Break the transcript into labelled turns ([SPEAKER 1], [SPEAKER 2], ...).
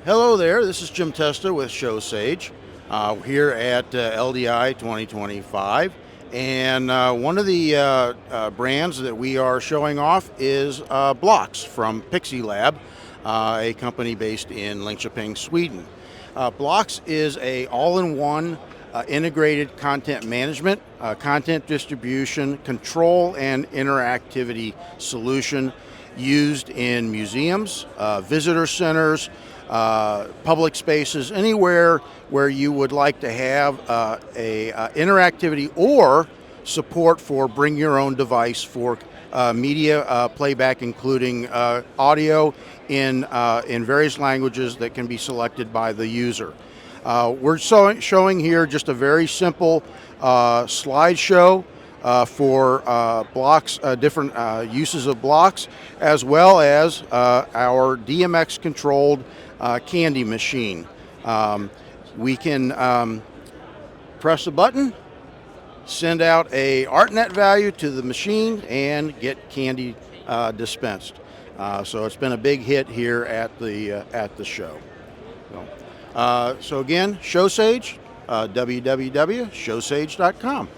[SPEAKER 1] Hello there, this is Jim Testa with ShowSage here at LDI 2025. And one of the brands that we are showing off is Blocks from PIXILAB, a company based in Linköping, Sweden. Blocks is a all-in-one integrated content management, content distribution, control, and interactivity solution used in museums, visitor centers, public spaces, anywhere where you would like to have interactivity or support for bring your own device for media playback, including audio in various languages that can be selected by the user. We're showing here just a very simple slideshow for blocks, different uses of blocks, as well as our DMX controlled candy machine. We can press a button, send out a ArtNet value to the machine, and get candy dispensed. So it's been a big hit here at the show. So again, ShowSage, www.showsage.com.